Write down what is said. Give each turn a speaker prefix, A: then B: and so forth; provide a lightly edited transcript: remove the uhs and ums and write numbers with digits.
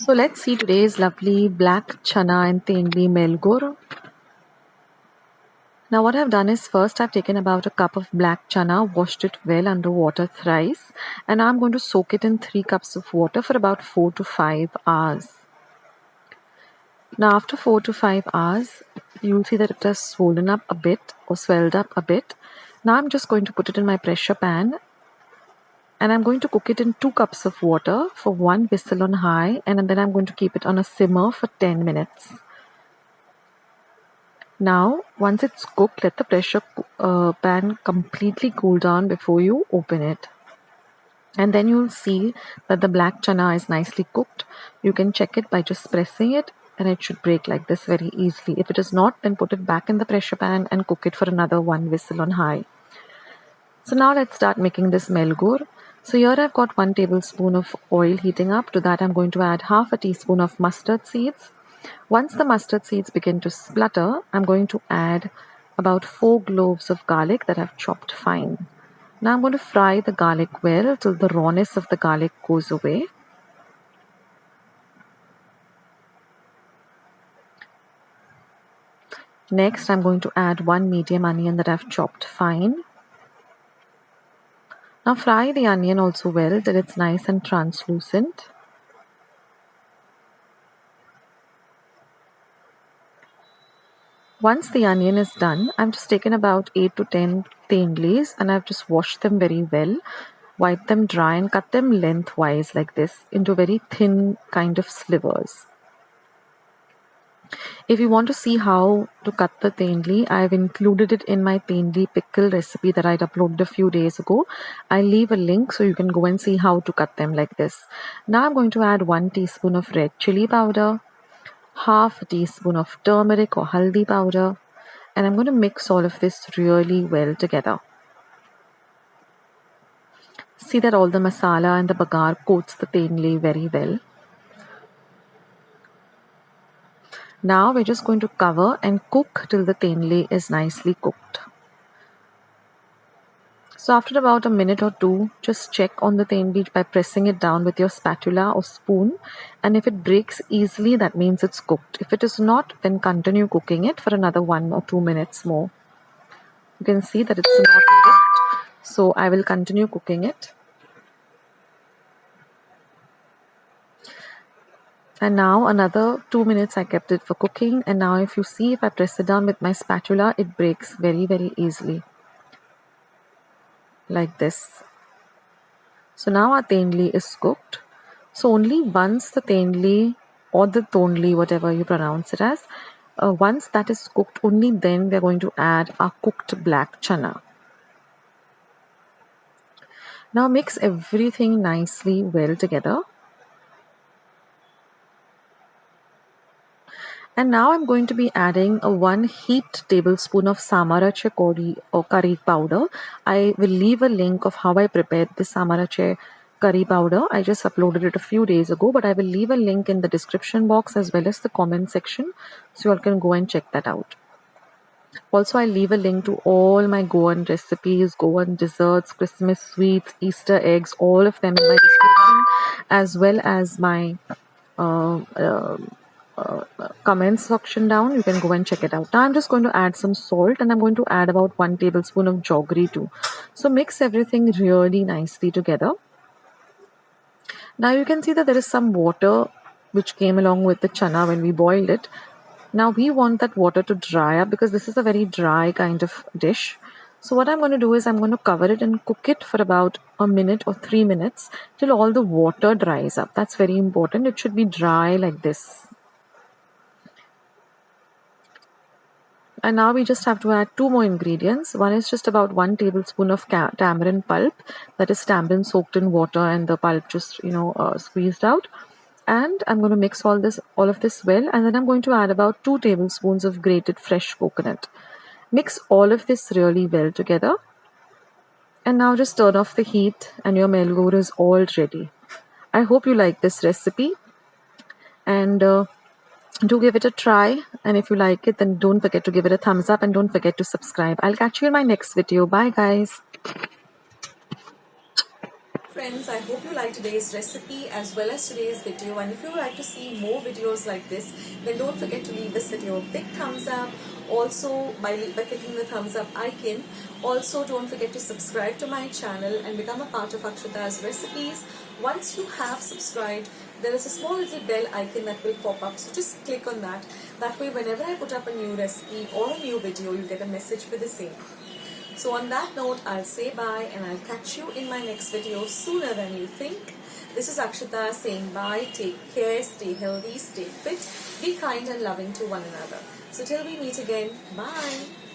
A: So let's see today's lovely black chana and tendli melgor. Now what I've done is first I've taken about a cup of black chana, washed it well under water thrice, and I'm going to soak it in 3 cups of water for about 4 to 5 hours. Now after 4 to 5 hours, you'll see that it has swollen up a bit or swelled up a bit. Now I'm just going to put it in my pressure pan and I'm going to cook it in 2 cups of water for 1 whistle on high, and then I'm going to keep it on a simmer for 10 minutes. Now, once it's cooked, let the pressure pan completely cool down before you open it. And then you'll see that the black chana is nicely cooked. You can check it by just pressing it and it should break like this very easily. If it is not, then put it back in the pressure pan and cook it for another 1 whistle on high. So now let's start making this melgor. So here I've got 1 tablespoon of oil heating up. To that I'm going to add half a teaspoon of mustard seeds. Once the mustard seeds begin to splutter, I'm going to add about 4 cloves of garlic that I've chopped fine. Now I'm going to fry the garlic well till the rawness of the garlic goes away. Next, I'm going to add 1 medium onion that I've chopped fine. Now fry the onion also well till it's nice and translucent. Once the onion is done, I've just taken about 8 to 10 tendlis and I've just washed them very well, wiped them dry and cut them lengthwise like this into very thin kind of slivers. If you want to see how to cut the tendli, I've included it in my tendli pickle recipe that I'd uploaded a few days ago. I'll leave a link so you can go and see how to cut them like this. Now I'm going to add 1 teaspoon of red chili powder, half a teaspoon of turmeric or haldi powder, and I'm going to mix all of this really well together. See that all the masala and the bagar coats the tendli very well. Now we're just going to cover and cook till the tendli is nicely cooked. So after about a minute or two, just check on the tendli by pressing it down with your spatula or spoon, and if it breaks easily, that means it's cooked. If it is not, then continue cooking it for another 1 or 2 minutes more. You can see that it's not cooked, so I will continue cooking it. And now another 2 minutes I kept it for cooking, and now if you see, if I press it down with my spatula, it breaks very easily like this. So now our tendli is cooked. So only once the tendli or the tondli, whatever you pronounce it as, once that is cooked, only then we're going to add our cooked black chana. Now mix everything nicely well together. And now I'm going to be adding a 1 heaped tablespoon of Samarachi curry powder. I will leave a link of how I prepared this Samarachi curry powder. I just uploaded it a few days ago, but I will leave a link in the description box as well as the comment section, so you all can go and check that out. Also, I'll leave a link to all my Goan recipes, Goan desserts, Christmas sweets, Easter eggs, all of them in my description, as well as my comments section down. You can go and check it out. Now I'm just going to add some salt, and I'm going to add about 1 tablespoon of jaggery too. So mix everything really nicely together. Now you can see that there is some water which came along with the chana when we boiled it. Now we want that water to dry up because this is a very dry kind of dish. So what I'm going to do is I'm going to cover it and cook it for about a minute or 3 minutes till all the water dries up. That's very important. It should be dry like this. And now we just have to add 2 more ingredients. One is just about 1 tablespoon of tamarind pulp, that is tamarind soaked in water and the pulp just squeezed out. And I'm going to mix all of this well, and then I'm going to add about 2 tablespoons of grated fresh coconut. Mix all of this really well together. And now just turn off the heat and your melgor is all ready. I hope you like this recipe, and do give it a try, and if you like it, then don't forget to give it a thumbs up and don't forget to subscribe. I'll catch you in my next video. Bye guys.
B: friends, I hope you liked today's recipe as well as today's video, and if you would like to see more videos like this, then don't forget to leave this video a big thumbs up. Also, by clicking the thumbs up icon. Also, don't forget to subscribe to my channel and become a part of Akshata's recipes. Once you have subscribed, there is a small little bell icon that will pop up, so just click on that. That way, whenever I put up a new recipe or a new video, you get a message for the same. So on that note, I'll say bye and I'll catch you in my next video sooner than you think. This is Akshata saying bye, take care, stay healthy, stay fit, be kind and loving to one another. So till we meet again, bye.